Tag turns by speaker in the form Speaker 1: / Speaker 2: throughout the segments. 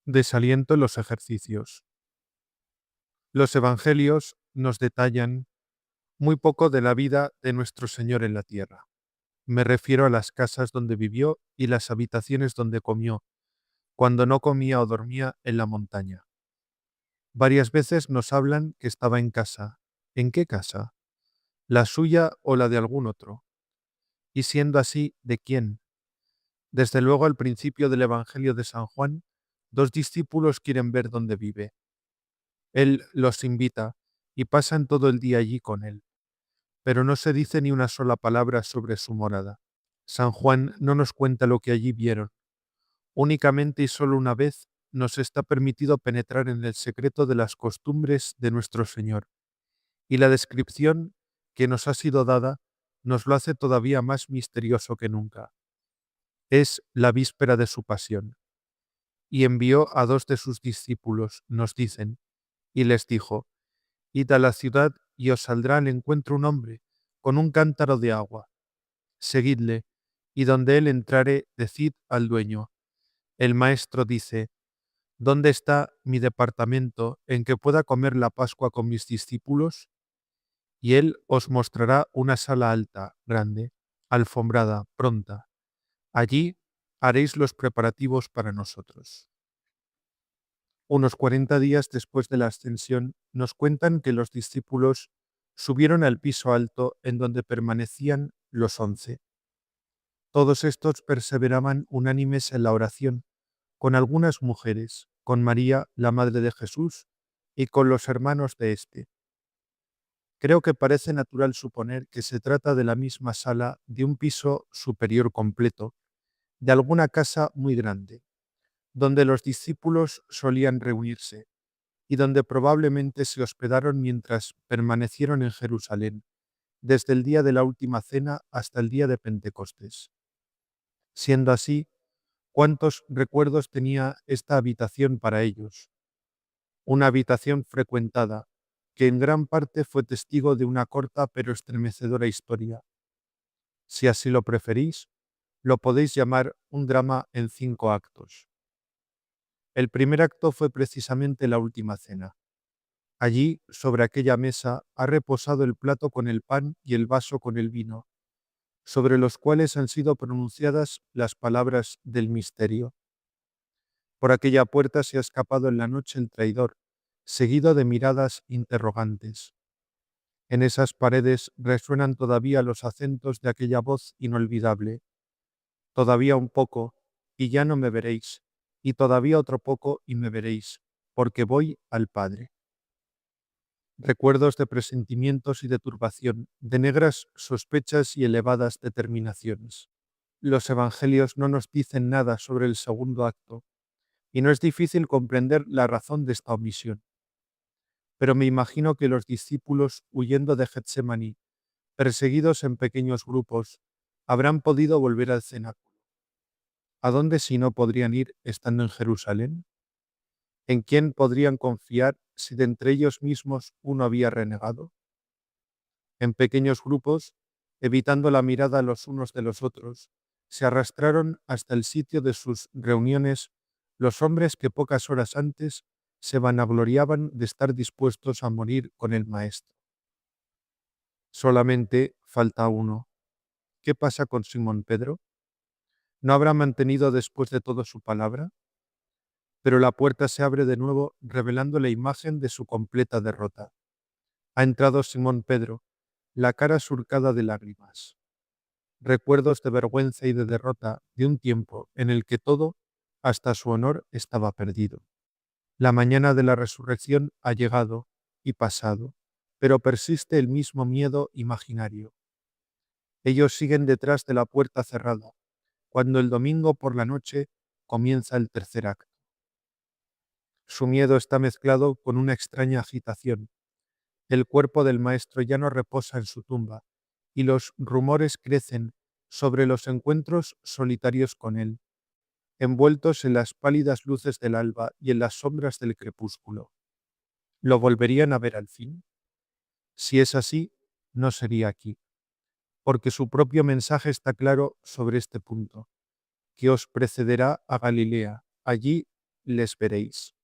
Speaker 1: Desaliento en los ejercicios. Los evangelios nos detallan muy poco de la vida de nuestro Señor en la tierra. Me refiero a las casas donde vivió y las habitaciones donde comió, cuando no comía o dormía en la montaña. Varias veces nos hablan que estaba en casa. ¿En qué casa? ¿La suya o la de algún otro? Y siendo así, ¿de quién? Desde luego, al principio del Evangelio de San Juan, dos discípulos quieren ver dónde vive. Él los invita y pasan todo el día allí con él, pero no se dice ni una sola palabra sobre su morada. San Juan no nos cuenta lo que allí vieron. Únicamente y solo una vez nos está permitido penetrar en el secreto de las costumbres de nuestro Señor, y la descripción que nos ha sido dada nos lo hace todavía más misterioso que nunca. Es la víspera de su pasión, y envió a dos de sus discípulos, nos dicen, y les dijo: Id a la ciudad y os saldrá al encuentro un hombre con un cántaro de agua. Seguidle, y donde él entrare, decid al dueño: El maestro dice, ¿dónde está mi departamento en que pueda comer la Pascua con mis discípulos? Y él os mostrará una sala alta, grande, alfombrada, pronta. Allí haréis los preparativos para nosotros. Unos 40 días después de la ascensión, nos cuentan que los discípulos subieron al piso alto en donde permanecían los 11. Todos estos perseveraban unánimes en la oración, con algunas mujeres, con María, la Madre de Jesús, y con los hermanos de éste. Creo que parece natural suponer que se trata de la misma sala de un piso superior completo, de alguna casa muy grande, donde los discípulos solían reunirse, y donde probablemente se hospedaron mientras permanecieron en Jerusalén, desde el día de la última cena hasta el día de Pentecostés. Siendo así, ¿cuántos recuerdos tenía esta habitación para ellos? Una habitación frecuentada, que en gran parte fue testigo de una corta pero estremecedora historia. Si así lo preferís, lo podéis llamar un drama en 5 actos. El primer acto fue precisamente la última cena. Allí, sobre aquella mesa, ha reposado el plato con el pan y el vaso con el vino, sobre los cuales han sido pronunciadas las palabras del misterio. Por aquella puerta se ha escapado en la noche el traidor, seguido de miradas interrogantes. En esas paredes resuenan todavía los acentos de aquella voz inolvidable. Todavía un poco, y ya no me veréis, y todavía otro poco y me veréis, porque voy al Padre. Recuerdos de presentimientos y de turbación, de negras sospechas y elevadas determinaciones. Los evangelios no nos dicen nada sobre el segundo acto, y no es difícil comprender la razón de esta omisión. Pero me imagino que los discípulos, huyendo de Getsemaní, perseguidos en pequeños grupos, habrán podido volver al cenáculo. ¿A dónde si no podrían ir estando en Jerusalén? ¿En quién podrían confiar si de entre ellos mismos uno había renegado? En pequeños grupos, evitando la mirada los unos de los otros, se arrastraron hasta el sitio de sus reuniones los hombres que pocas horas antes se vanagloriaban de estar dispuestos a morir con el Maestro. Solamente falta uno. ¿Qué pasa con Simón Pedro? ¿No habrá mantenido después de todo su palabra? Pero la puerta se abre de nuevo, revelando la imagen de su completa derrota. Ha entrado Simón Pedro, la cara surcada de lágrimas. Recuerdos de vergüenza y de derrota de un tiempo en el que todo, hasta su honor, estaba perdido. La mañana de la resurrección ha llegado y pasado, pero persiste el mismo miedo imaginario. Ellos siguen detrás de la puerta cerrada, cuando el domingo por la noche comienza el tercer acto. Su miedo está mezclado con una extraña agitación. El cuerpo del maestro ya no reposa en su tumba, y los rumores crecen sobre los encuentros solitarios con él, envueltos en las pálidas luces del alba y en las sombras del crepúsculo. ¿Lo volverían a ver al fin? Si es así, no sería aquí, porque su propio mensaje está claro sobre este punto, que os precederá a Galilea. Allí les veréis.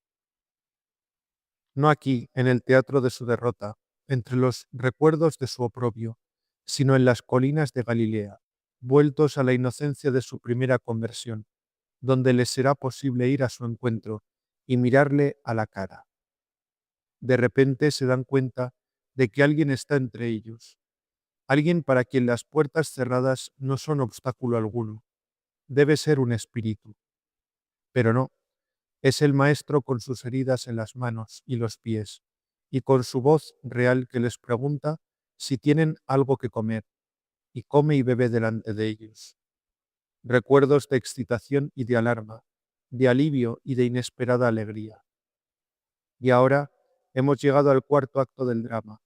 Speaker 1: No aquí, en el teatro de su derrota, entre los recuerdos de su oprobio, sino en las colinas de Galilea, vueltos a la inocencia de su primera conversión, donde les será posible ir a su encuentro y mirarle a la cara. De repente se dan cuenta de que alguien está entre ellos, alguien para quien las puertas cerradas no son obstáculo alguno. Debe ser un espíritu. Pero no, es el Maestro con sus heridas en las manos y los pies, y con su voz real que les pregunta si tienen algo que comer, y come y bebe delante de ellos. Recuerdos de excitación y de alarma, de alivio y de inesperada alegría. Y ahora hemos llegado al cuarto acto del drama,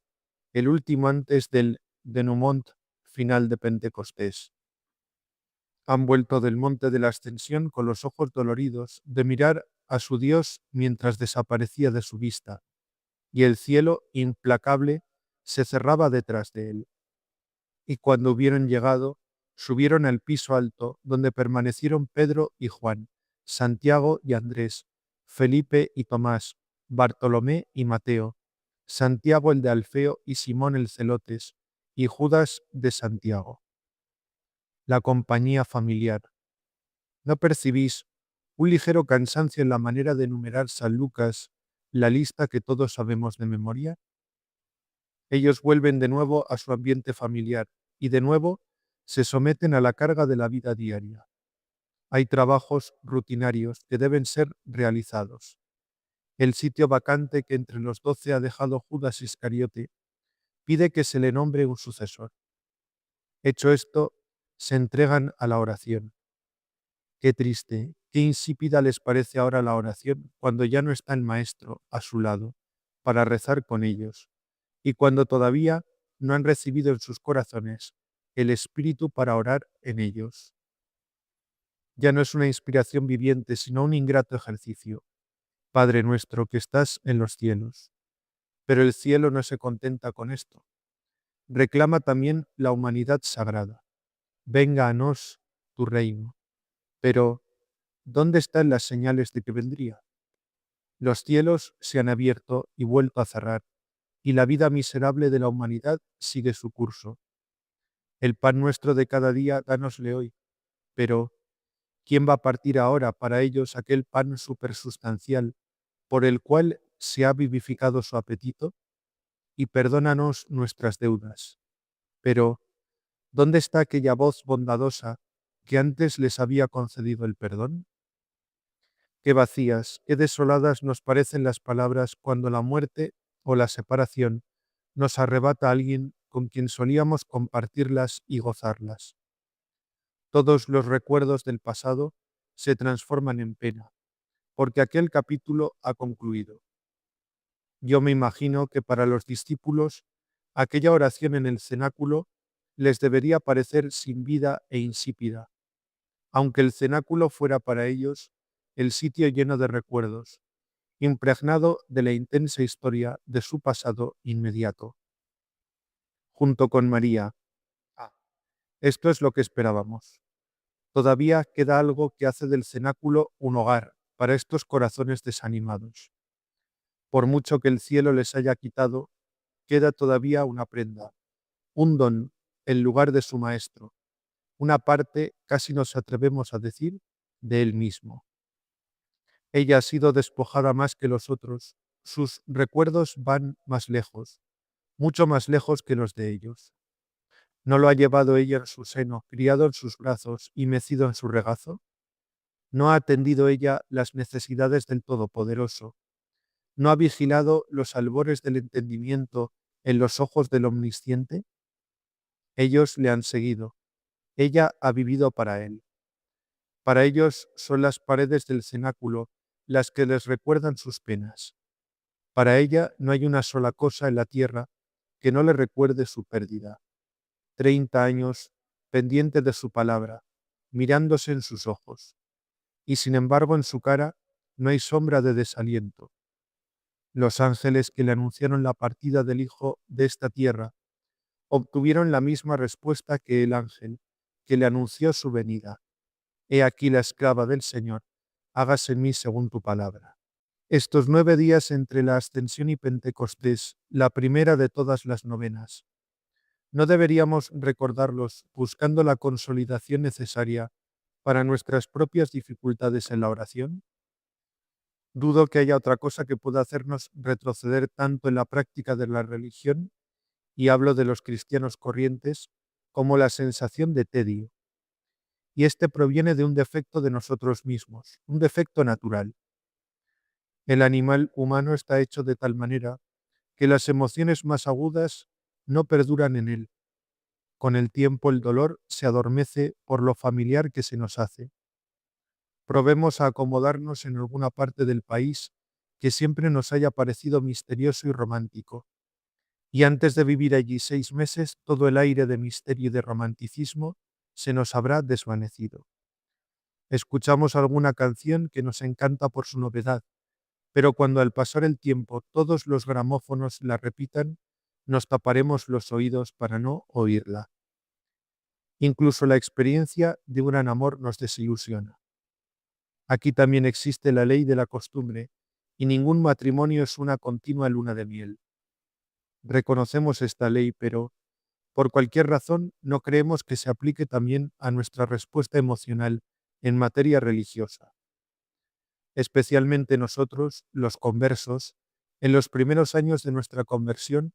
Speaker 1: el último antes del denouement final de Pentecostés. Han vuelto del monte de la ascensión con los ojos doloridos de mirar a su Dios mientras desaparecía de su vista, y el cielo, implacable, se cerraba detrás de él. Y cuando hubieron llegado, subieron al piso alto, donde permanecieron Pedro y Juan, Santiago y Andrés, Felipe y Tomás, Bartolomé y Mateo, Santiago el de Alfeo y Simón el Celotes, y Judas de Santiago. La compañía familiar. ¿No percibís un ligero cansancio en la manera de enumerar San Lucas la lista que todos sabemos de memoria? Ellos vuelven de nuevo a su ambiente familiar y de nuevo se someten a la carga de la vida diaria. Hay trabajos rutinarios que deben ser realizados. El sitio vacante que entre los 12 ha dejado Judas Iscariote pide que se le nombre un sucesor. Hecho esto, se entregan a la oración. Qué triste, qué insípida les parece ahora la oración cuando ya no está el Maestro a su lado para rezar con ellos, y cuando todavía no han recibido en sus corazones el Espíritu para orar en ellos. Ya no es una inspiración viviente, sino un ingrato ejercicio. Padre nuestro que estás en los cielos. Pero el cielo no se contenta con esto. Reclama también la humanidad sagrada. Venga a nos tu reino. Pero, ¿dónde están las señales de que vendría? Los cielos se han abierto y vuelto a cerrar, y la vida miserable de la humanidad sigue su curso. El pan nuestro de cada día, dánosle hoy. Pero, ¿quién va a partir ahora para ellos aquel pan supersustancial por el cual se ha vivificado su apetito? Y perdónanos nuestras deudas. Pero, ¿dónde está aquella voz bondadosa que antes les había concedido el perdón? Qué vacías, qué desoladas nos parecen las palabras cuando la muerte o la separación nos arrebata a alguien con quien solíamos compartirlas y gozarlas. Todos los recuerdos del pasado se transforman en pena, porque aquel capítulo ha concluido. Yo me imagino que para los discípulos, aquella oración en el cenáculo les debería parecer sin vida e insípida, aunque el cenáculo fuera para ellos el sitio lleno de recuerdos, impregnado de la intensa historia de su pasado inmediato. Junto con María. Esto es lo que esperábamos. Todavía queda algo que hace del cenáculo un hogar para estos corazones desanimados. Por mucho que el cielo les haya quitado, queda todavía una prenda, un don, en lugar de su maestro, una parte, casi nos atrevemos a decir, de él mismo. Ella ha sido despojada más que los otros, sus recuerdos van más lejos, mucho más lejos que los de ellos. ¿No lo ha llevado ella en su seno, criado en sus brazos y mecido en su regazo? ¿No ha atendido ella las necesidades del Todopoderoso? ¿No ha vigilado los albores del entendimiento en los ojos del Omnisciente? Ellos le han seguido. Ella ha vivido para él. Para ellos son las paredes del cenáculo las que les recuerdan sus penas. Para ella no hay una sola cosa en la tierra que no le recuerde su pérdida. 30 años pendiente de su palabra, mirándose en sus ojos. Y sin embargo en su cara no hay sombra de desaliento. Los ángeles que le anunciaron la partida del Hijo de esta tierra obtuvieron la misma respuesta que el ángel que le anunció su venida. He aquí la esclava del Señor, hágase en mí según tu palabra. Estos 9 días entre la Ascensión y Pentecostés, la primera de todas las novenas, ¿no deberíamos recordarlos buscando la consolidación necesaria para nuestras propias dificultades en la oración? Dudo que haya otra cosa que pueda hacernos retroceder tanto en la práctica de la religión, y hablo de los cristianos corrientes, como la sensación de tedio. Y este proviene de un defecto de nosotros mismos, un defecto natural. El animal humano está hecho de tal manera que las emociones más agudas no perduran en él. Con el tiempo el dolor se adormece por lo familiar que se nos hace. Probemos a acomodarnos en alguna parte del país que siempre nos haya parecido misterioso y romántico. Y antes de vivir allí 6 meses, todo el aire de misterio y de romanticismo se nos habrá desvanecido. Escuchamos alguna canción que nos encanta por su novedad, pero cuando al pasar el tiempo todos los gramófonos la repitan, nos taparemos los oídos para no oírla. Incluso la experiencia de un gran amor nos desilusiona. Aquí también existe la ley de la costumbre, y ningún matrimonio es una continua luna de miel. Reconocemos esta ley, pero, por cualquier razón, no creemos que se aplique también a nuestra respuesta emocional en materia religiosa. Especialmente nosotros, los conversos, en los primeros años de nuestra conversión,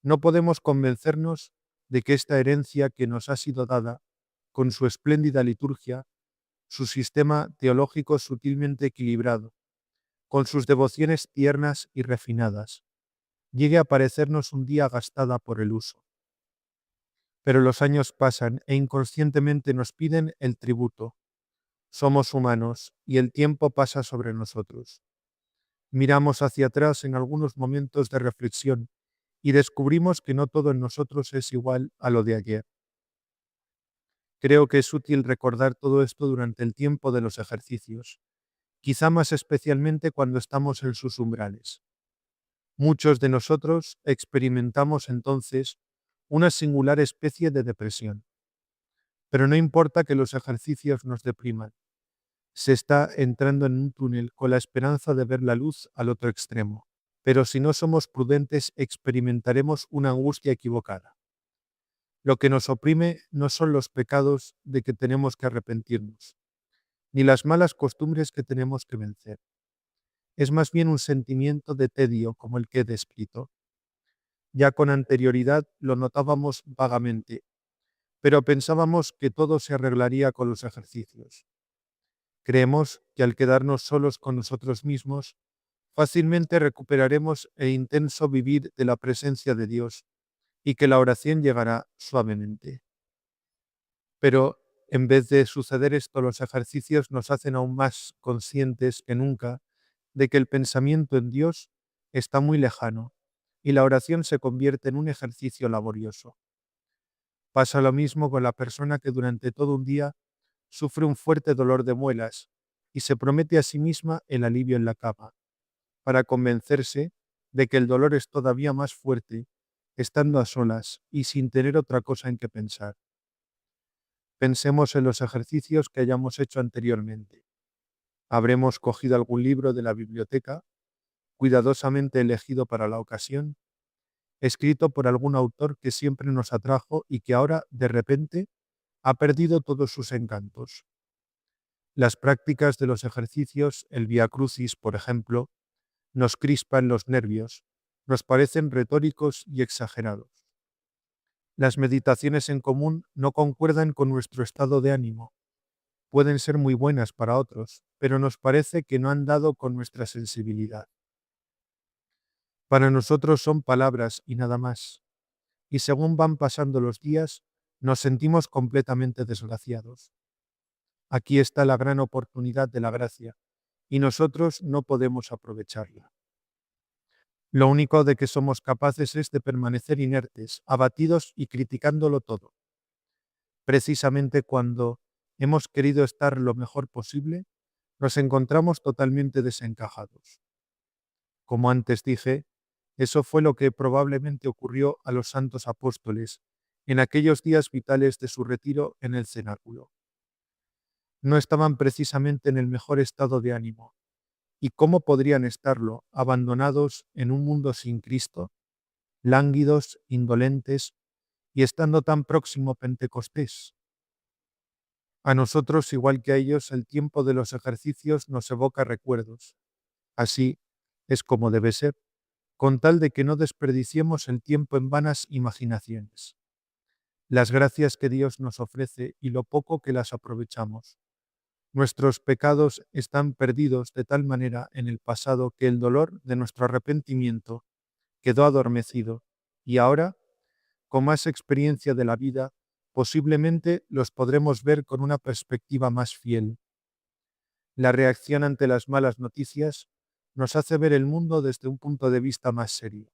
Speaker 1: no podemos convencernos de que esta herencia que nos ha sido dada, con su espléndida liturgia, su sistema teológico sutilmente equilibrado, con sus devociones tiernas y refinadas, llegue a parecernos un día gastada por el uso. Pero los años pasan e inconscientemente nos piden el tributo. Somos humanos y el tiempo pasa sobre nosotros. Miramos hacia atrás en algunos momentos de reflexión y descubrimos que no todo en nosotros es igual a lo de ayer. Creo que es útil recordar todo esto durante el tiempo de los ejercicios, quizá más especialmente cuando estamos en sus umbrales. Muchos de nosotros experimentamos entonces una singular especie de depresión. Pero no importa que los ejercicios nos depriman. Se está entrando en un túnel con la esperanza de ver la luz al otro extremo. Pero si no somos prudentes, experimentaremos una angustia equivocada. Lo que nos oprime no son los pecados de que tenemos que arrepentirnos, ni las malas costumbres que tenemos que vencer. Es más bien un sentimiento de tedio como el que he descrito. Ya con anterioridad lo notábamos vagamente, pero pensábamos que todo se arreglaría con los ejercicios. Creemos que al quedarnos solos con nosotros mismos, fácilmente recuperaremos el intenso vivir de la presencia de Dios y que la oración llegará suavemente. Pero en vez de suceder esto, los ejercicios nos hacen aún más conscientes que nunca de que el pensamiento en Dios está muy lejano y la oración se convierte en un ejercicio laborioso. Pasa lo mismo con la persona que durante todo un día sufre un fuerte dolor de muelas y se promete a sí misma el alivio en la cama, para convencerse de que el dolor es todavía más fuerte estando a solas y sin tener otra cosa en que pensar. Pensemos en los ejercicios que hayamos hecho anteriormente. Habremos cogido algún libro de la biblioteca, cuidadosamente elegido para la ocasión, escrito por algún autor que siempre nos atrajo y que ahora, de repente, ha perdido todos sus encantos. Las prácticas de los ejercicios, el Vía Crucis, por ejemplo, nos crispan los nervios, nos parecen retóricos y exagerados. Las meditaciones en común no concuerdan con nuestro estado de ánimo. Pueden ser muy buenas para otros, pero nos parece que no han dado con nuestra sensibilidad. Para nosotros son palabras y nada más. Y según van pasando los días, nos sentimos completamente desgraciados. Aquí está la gran oportunidad de la gracia, y nosotros no podemos aprovecharla. Lo único de que somos capaces es de permanecer inertes, abatidos y criticándolo todo. Precisamente cuando hemos querido estar lo mejor posible, nos encontramos totalmente desencajados. Como antes dije, eso fue lo que probablemente ocurrió a los santos apóstoles en aquellos días vitales de su retiro en el cenáculo. no estaban precisamente en el mejor estado de ánimo. ¿Y cómo podrían estarlo, abandonados en un mundo sin Cristo, lánguidos, indolentes y estando tan próximo Pentecostés? A nosotros, igual que a ellos, el tiempo de los ejercicios nos evoca recuerdos. Así es como debe ser, con tal de que no desperdiciemos el tiempo en vanas imaginaciones. Las gracias que Dios nos ofrece y lo poco que las aprovechamos. Nuestros pecados están perdidos de tal manera en el pasado que el dolor de nuestro arrepentimiento quedó adormecido, y ahora, con más experiencia de la vida, posiblemente los podremos ver con una perspectiva más fiel. La reacción ante las malas noticias nos hace ver el mundo desde un punto de vista más serio.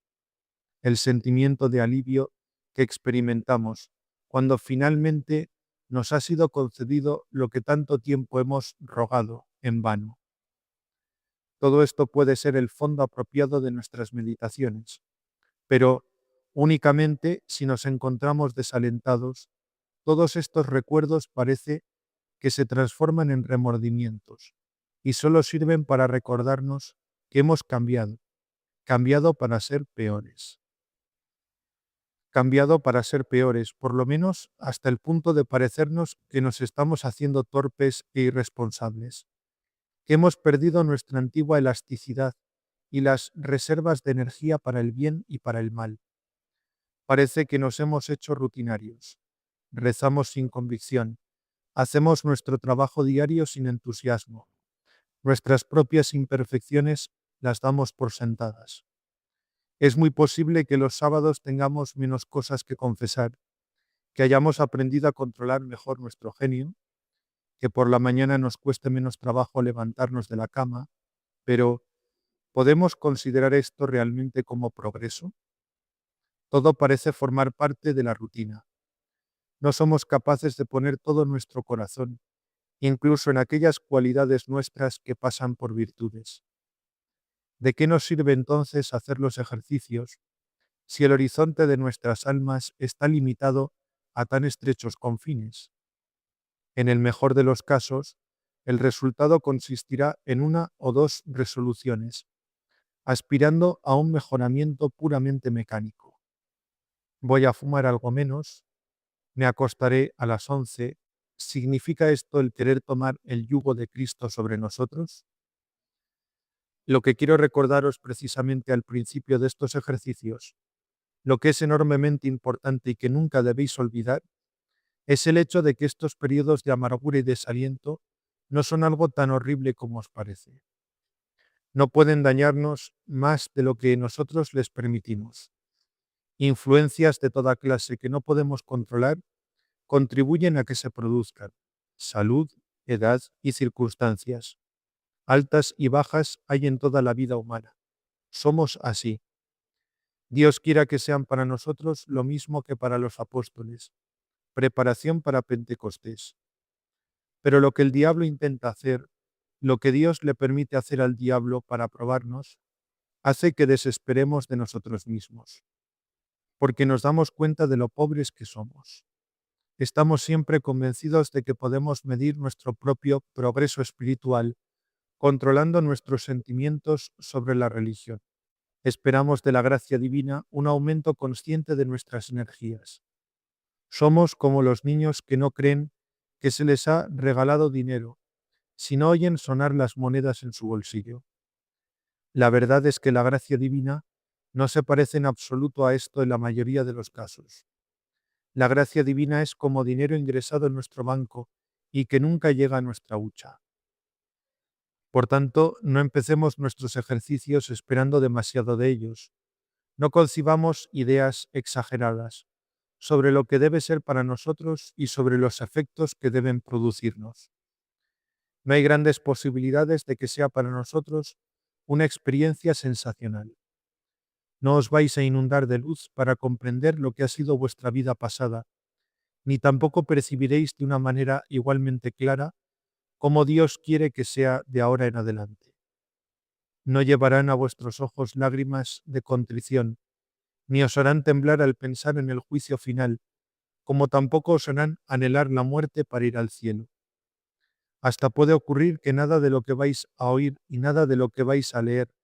Speaker 1: El sentimiento de alivio que experimentamos cuando finalmente nos ha sido concedido lo que tanto tiempo hemos rogado en vano. Todo esto puede ser el fondo apropiado de nuestras meditaciones, pero únicamente si nos encontramos desalentados, todos estos recuerdos parece que se transforman en remordimientos y solo sirven para recordarnos que hemos cambiado para ser peores. Cambiado para ser peores, por lo menos hasta el punto de parecernos que nos estamos haciendo torpes e irresponsables, que hemos perdido nuestra antigua elasticidad y las reservas de energía para el bien y para el mal. Parece que nos hemos hecho rutinarios. Rezamos sin convicción. Hacemos nuestro trabajo diario sin entusiasmo. Nuestras propias imperfecciones las damos por sentadas. Es muy posible que los sábados tengamos menos cosas que confesar, que hayamos aprendido a controlar mejor nuestro genio, que por la mañana nos cueste menos trabajo levantarnos de la cama, pero ¿podemos considerar esto realmente como progreso? Todo parece formar parte de la rutina. No somos capaces de poner todo nuestro corazón, incluso en aquellas cualidades nuestras que pasan por virtudes. ¿De qué nos sirve entonces hacer los ejercicios si el horizonte de nuestras almas está limitado a tan estrechos confines? En el mejor de los casos, el resultado consistirá en una o dos resoluciones, aspirando a un mejoramiento puramente mecánico. Voy a fumar algo menos, me acostaré a las 11. ¿Significa esto el querer tomar el yugo de Cristo sobre nosotros? Lo que quiero recordaros precisamente al principio de estos ejercicios, lo que es enormemente importante y que nunca debéis olvidar, es el hecho de que estos periodos de amargura y desaliento no son algo tan horrible como os parece. No pueden dañarnos más de lo que nosotros les permitimos. Influencias de toda clase que no podemos controlar contribuyen a que se produzcan. Salud, edad y circunstancias. Altas y bajas hay en toda la vida humana. Somos así. Dios quiera que sean para nosotros lo mismo que para los apóstoles. Preparación para Pentecostés. Pero lo que el diablo intenta hacer, lo que Dios le permite hacer al diablo para probarnos, hace que desesperemos de nosotros mismos, porque nos damos cuenta de lo pobres que somos. Estamos siempre convencidos de que podemos medir nuestro propio progreso espiritual, controlando nuestros sentimientos sobre la religión. Esperamos de la gracia divina un aumento consciente de nuestras energías. Somos como los niños que no creen que se les ha regalado dinero, si no oyen sonar las monedas en su bolsillo. La verdad es que la gracia divina no se parece en absoluto a esto en la mayoría de los casos. La gracia divina es como dinero ingresado en nuestro banco y que nunca llega a nuestra hucha. Por tanto, no empecemos nuestros ejercicios esperando demasiado de ellos. No concibamos ideas exageradas sobre lo que debe ser para nosotros y sobre los efectos que deben producirnos. No hay grandes posibilidades de que sea para nosotros una experiencia sensacional. No os vais a inundar de luz para comprender lo que ha sido vuestra vida pasada, ni tampoco percibiréis de una manera igualmente clara cómo Dios quiere que sea de ahora en adelante. No llevarán a vuestros ojos lágrimas de contrición, ni os harán temblar al pensar en el juicio final, como tampoco os harán anhelar la muerte para ir al cielo. Hasta puede ocurrir que nada de lo que vais a oír y nada de lo que vais a leer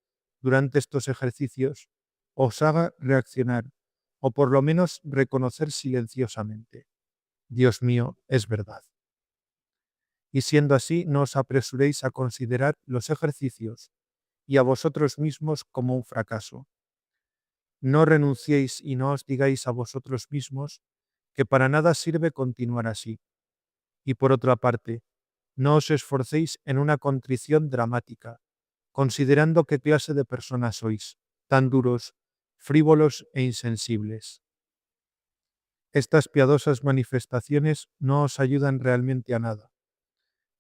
Speaker 1: durante estos ejercicios os haga reaccionar, o por lo menos reconocer silenciosamente: Dios mío, es verdad. Y siendo así, no os apresuréis a considerar los ejercicios y a vosotros mismos como un fracaso. No renunciéis y no os digáis a vosotros mismos que para nada sirve continuar así. Y por otra parte, no os esforcéis en una contrición dramática, considerando qué clase de personas sois, tan duros, frívolos e insensibles. Estas piadosas manifestaciones no os ayudan realmente a nada.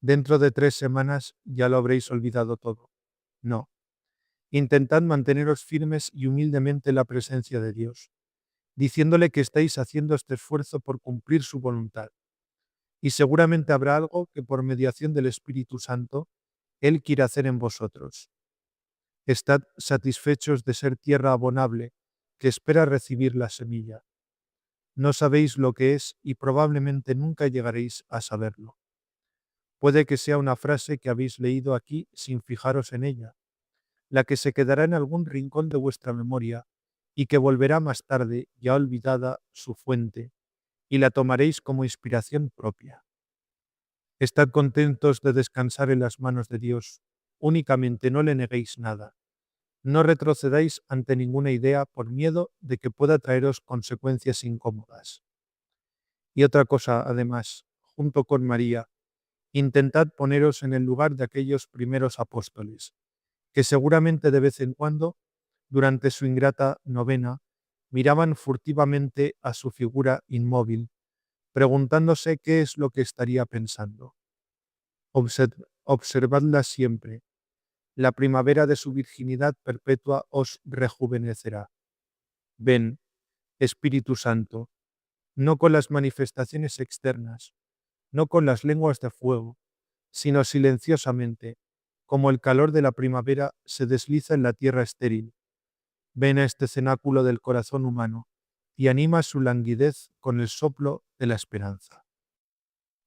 Speaker 1: Dentro de 3 semanas ya lo habréis olvidado todo. No. Intentad manteneros firmes y humildemente en la presencia de Dios, diciéndole que estáis haciendo este esfuerzo por cumplir su voluntad. Y seguramente habrá algo que por mediación del Espíritu Santo, Él quiere hacer en vosotros. Estad satisfechos de ser tierra abonable, que espera recibir la semilla. No sabéis lo que es y probablemente nunca llegaréis a saberlo. Puede que sea una frase que habéis leído aquí sin fijaros en ella, la que se quedará en algún rincón de vuestra memoria y que volverá más tarde, ya olvidada su fuente, y la tomaréis como inspiración propia. Estad contentos de descansar en las manos de Dios, únicamente no le neguéis nada. No retrocedáis ante ninguna idea por miedo de que pueda traeros consecuencias incómodas. Y otra cosa, además, junto con María, intentad poneros en el lugar de aquellos primeros apóstoles, que seguramente de vez en cuando, durante su ingrata novena, miraban furtivamente a su figura inmóvil, preguntándose qué es lo que estaría pensando. Observadla siempre. La primavera de su virginidad perpetua os rejuvenecerá. Ven, Espíritu Santo, no con las manifestaciones externas, no con las lenguas de fuego, sino silenciosamente, como el calor de la primavera se desliza en la tierra estéril. Ven a este cenáculo del corazón humano y anima su languidez con el soplo de la esperanza.